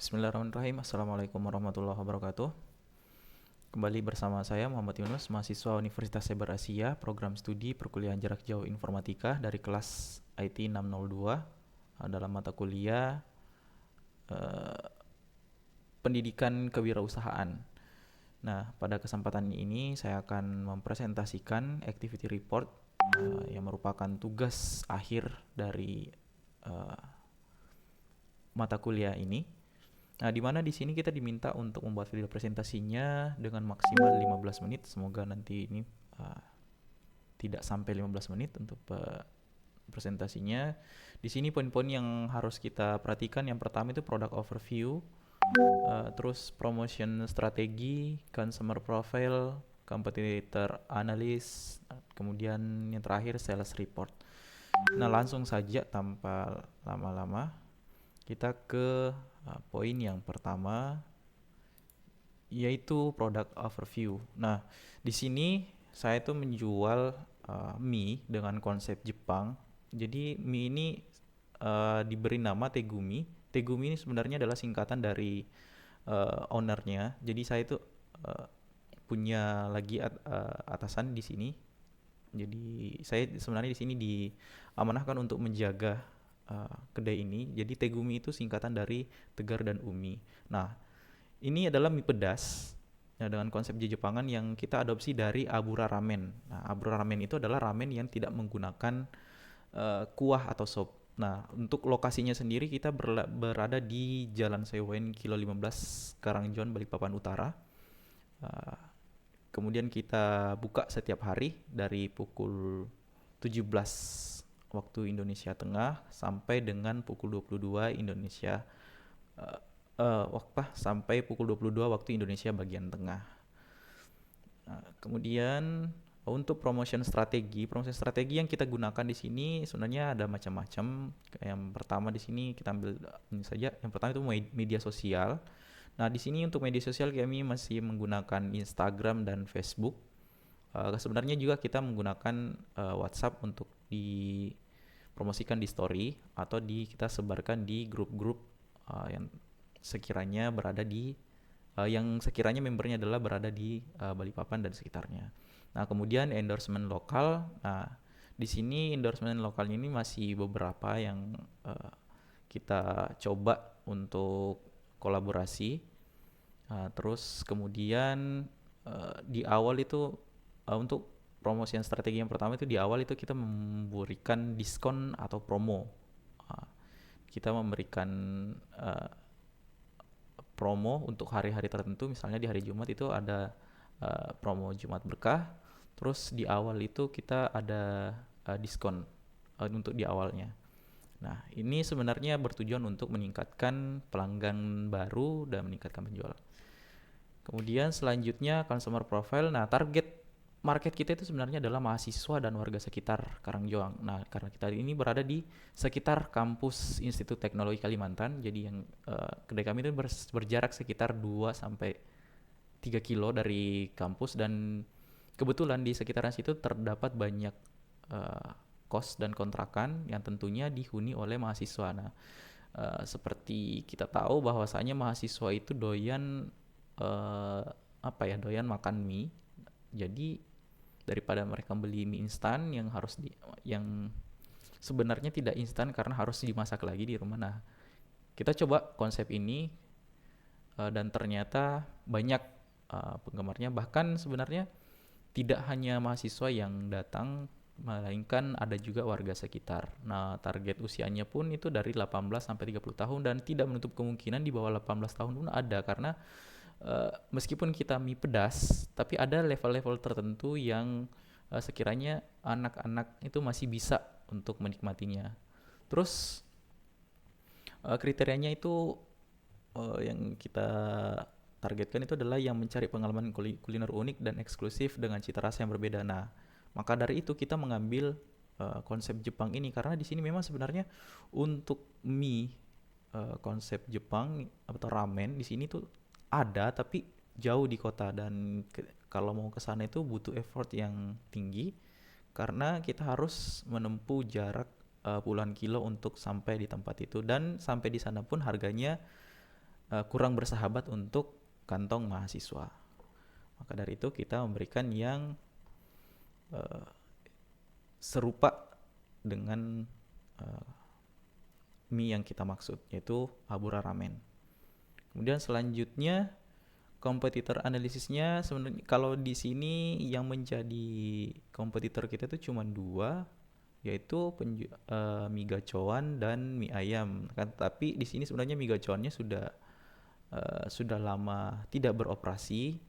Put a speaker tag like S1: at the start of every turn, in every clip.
S1: Bismillahirrahmanirrahim. Assalamualaikum warahmatullahi wabarakatuh. Kembali bersama saya Muhammad Yunus, mahasiswa Universitas Saber Asia, program studi perkuliahan jarak jauh informatika dari kelas IT 602 dalam mata kuliah eh, pendidikan kewirausahaan. Nah, pada kesempatan ini saya akan mempresentasikan activity report yang merupakan tugas akhir dari eh, mata kuliah ini. Nah, di mana di sini kita diminta untuk membuat video presentasinya dengan maksimal 15 menit. Semoga nanti ini uh, tidak sampai 15 menit untuk presentasinya. Di sini poin-poin yang harus kita perhatikan, yang pertama itu product overview, terus promotion strategi, consumer profile, competitor analysis, kemudian yang terakhir sales report. Nah, langsung saja tanpa lama-lama kita ke poin yang pertama, yaitu product overview. Nah, di sini saya tuh menjual mie dengan konsep Jepang. Jadi mie ini diberi nama Tegumi. Tegumi ini sebenarnya adalah singkatan dari ownernya. Jadi saya itu uh, punya lagi atasan di sini. Jadi saya sebenarnya di sini diamanahkan untuk menjaga kedai ini. Jadi Tegumi itu singkatan dari Tegar dan Umi. Nah, ini adalah mie pedas ya, dengan konsep Jepangan yang kita adopsi dari Abura Ramen. Nah, Abura Ramen itu adalah ramen yang tidak menggunakan kuah atau sop. Nah, untuk lokasinya sendiri kita berada di Jalan Sewen Kilo 15 Karangjon, Balikpapan Utara. Uh, Kemudian kita buka setiap hari dari pukul 17 waktu Indonesia Tengah sampai dengan pukul 22 Indonesia uh, sampai pukul 22 waktu Indonesia bagian tengah. Kemudian untuk promotion strategi yang kita gunakan di sini sebenarnya ada macam-macam. Yang pertama di sini kita ambil ini saja. Yang pertama itu media sosial. Nah, di sini untuk media sosial kami masih menggunakan Instagram dan Facebook. Sebenarnya juga kita menggunakan WhatsApp untuk dipromosikan di story atau kita sebarkan di grup-grup yang sekiranya berada di yang sekiranya membernya adalah berada di Balikpapan dan sekitarnya. Nah, kemudian endorsement lokal. Nah, di sini endorsement lokalnya ini masih beberapa yang kita coba untuk kolaborasi. Terus kemudian di awal itu untuk promosi yang strategi yang pertama itu di awal itu kita memberikan diskon atau promo. Uh, Kita memberikan uh, promo untuk hari-hari tertentu, misalnya di hari Jumat itu ada promo Jumat Berkah. Terus di awal itu kita ada diskon untuk di awalnya. Nah, ini sebenarnya bertujuan untuk meningkatkan pelanggan baru dan meningkatkan penjualan. Kemudian selanjutnya consumer profile. Nah, target market kita itu sebenarnya adalah mahasiswa dan warga sekitar Karangjoang. Nah, karena kita ini berada di sekitar kampus Institut Teknologi Kalimantan, jadi yang kedai kami itu berjarak sekitar 2 sampai 3 kilo dari kampus, dan kebetulan di sekitaran situ terdapat banyak kos dan kontrakan yang tentunya dihuni oleh mahasiswa. Nah, seperti kita tahu bahwasanya mahasiswa itu doyan doyan makan mie. Jadi daripada mereka beli mie instan yang sebenarnya tidak instan karena harus dimasak lagi di rumah. Nah, kita coba konsep ini dan ternyata banyak penggemarnya. Bahkan sebenarnya tidak hanya mahasiswa yang datang, melainkan ada juga warga sekitar. Nah, target usianya pun itu dari 18 sampai 30 tahun dan tidak menutup kemungkinan di bawah 18 tahun pun ada, karena meskipun kita mie pedas, tapi ada level-level tertentu yang sekiranya anak-anak itu masih bisa untuk menikmatinya. Terus kriterianya itu yang kita targetkan itu adalah yang mencari pengalaman kuliner unik dan eksklusif dengan cita rasa yang berbeda. Nah, maka dari itu kita mengambil konsep Jepang ini karena di sini memang sebenarnya untuk mie konsep Jepang atau ramen di sini tuh ada, tapi jauh di kota, dan kalau mau ke sana itu butuh effort yang tinggi karena kita harus menempuh jarak puluhan kilo untuk sampai di tempat itu, dan sampai di sana pun harganya kurang bersahabat untuk kantong mahasiswa. Maka dari itu kita memberikan yang serupa dengan mie yang kita maksud, yaitu Abura Ramen. Kemudian selanjutnya kompetitor analisisnya sebenarnya kalau di sini yang menjadi kompetitor kita itu cuma dua, yaitu mie gacoan dan mie ayam kan. Tapi di sini sebenarnya mie gacoannya sudah lama tidak beroperasi.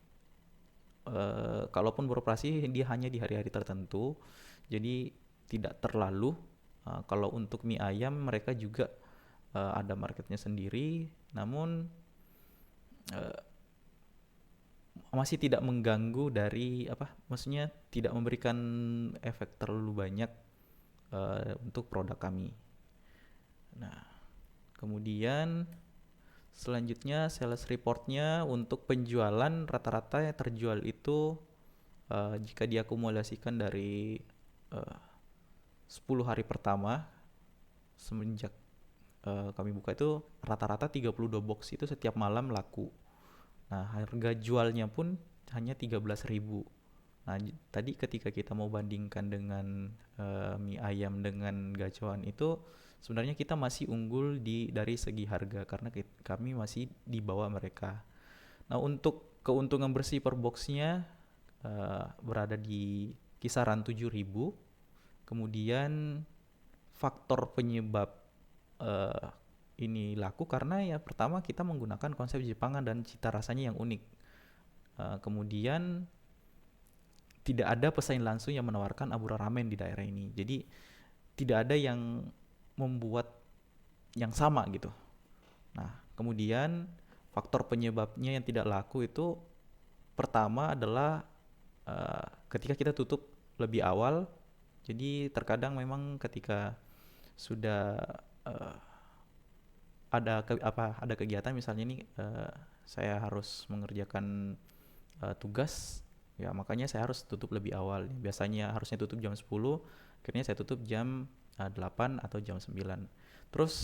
S1: Kalaupun beroperasi dia hanya di hari-hari tertentu, jadi tidak terlalu. Kalau untuk mie ayam mereka juga ada marketnya sendiri, namun masih tidak mengganggu dari maksudnya tidak memberikan efek terlalu banyak untuk produk kami. Nah, kemudian selanjutnya sales reportnya untuk penjualan rata-rata yang terjual itu jika diakumulasikan dari 10 hari pertama semenjak kami buka itu rata-rata 32 box itu setiap malam laku. Nah, harga jualnya pun hanya 13.000. Nah, tadi ketika kita mau bandingkan dengan mie ayam dengan gacoan itu sebenarnya kita masih unggul dari segi harga karena kami masih di bawah mereka. Nah, untuk keuntungan bersih per boxnya berada di kisaran 7.000. Kemudian faktor penyebab ini laku karena ya pertama kita menggunakan konsep Jepangan dan cita rasanya yang unik. Kemudian tidak ada pesaing langsung yang menawarkan Abura Ramen di daerah ini. Jadi tidak ada yang membuat yang sama gitu. Nah, kemudian faktor penyebabnya yang tidak laku itu pertama adalah ketika kita tutup lebih awal. Jadi terkadang memang ketika sudah ada kegiatan misalnya nih saya harus mengerjakan tugas ya, makanya saya harus tutup lebih awal. Biasanya harusnya tutup jam 10, akhirnya saya tutup jam 8 atau jam 9. Terus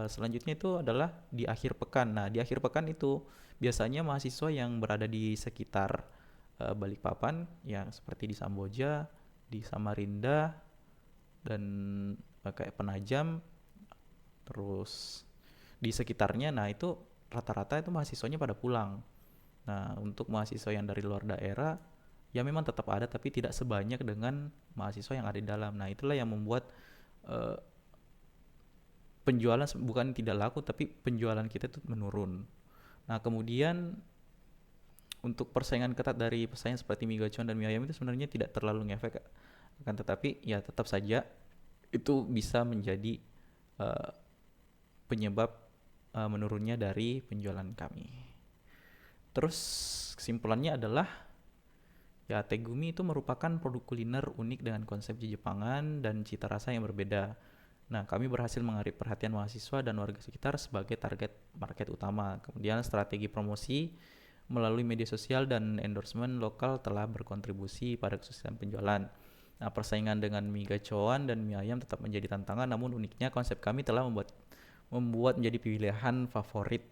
S1: selanjutnya itu adalah di akhir pekan. Nah, di akhir pekan itu biasanya mahasiswa yang berada di sekitar Balikpapan yang seperti di Samboja, di Samarinda, dan kayak Penajam, terus di sekitarnya, nah itu rata-rata itu mahasiswanya pada pulang. Nah, untuk mahasiswa yang dari luar daerah ya memang tetap ada tapi tidak sebanyak dengan mahasiswa yang ada di dalam. Nah, itulah yang membuat penjualan bukan tidak laku tapi penjualan kita itu menurun. Nah, kemudian untuk persaingan ketat dari pesaing seperti mie gacoan dan mie ayam itu sebenarnya tidak terlalu ngefek, akan tetapi ya tetap saja itu bisa menjadi penyebab menurunnya dari penjualan kami. Terus kesimpulannya adalah ya Tegumi itu merupakan produk kuliner unik dengan konsep Jepangan dan cita rasa yang berbeda. Nah, kami berhasil menarik perhatian mahasiswa dan warga sekitar sebagai target market utama. Kemudian strategi promosi melalui media sosial dan endorsement lokal telah berkontribusi pada kesuksesan penjualan. Nah, persaingan dengan mie gacoan dan mie ayam tetap menjadi tantangan, namun uniknya konsep kami telah membuat menjadi pilihan favorit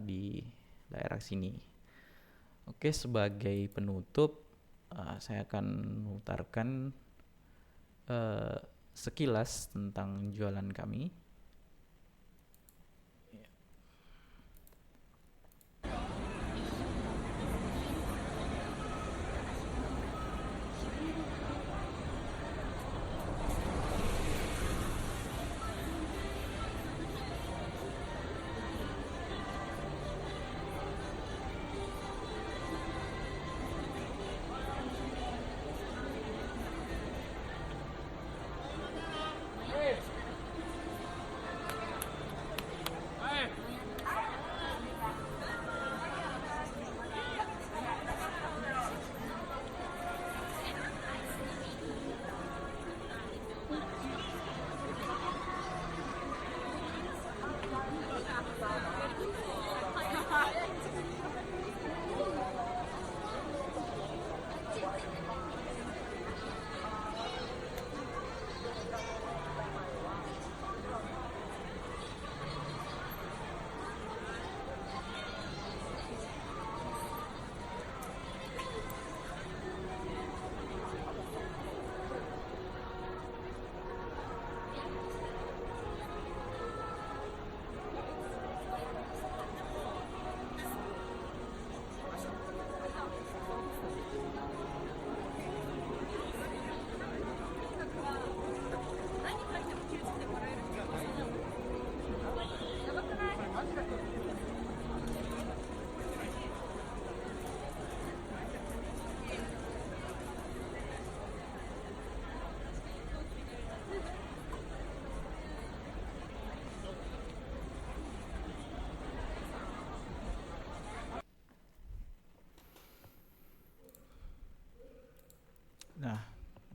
S1: di daerah sini. Oke, sebagai penutup saya akan memutarkan sekilas tentang jualan kami.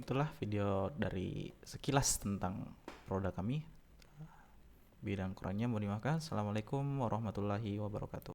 S1: itulah video dari sekilas tentang produk kami. Bidang kurangnya mohon dimaafkan. Assalamualaikum warahmatullahi wabarakatuh.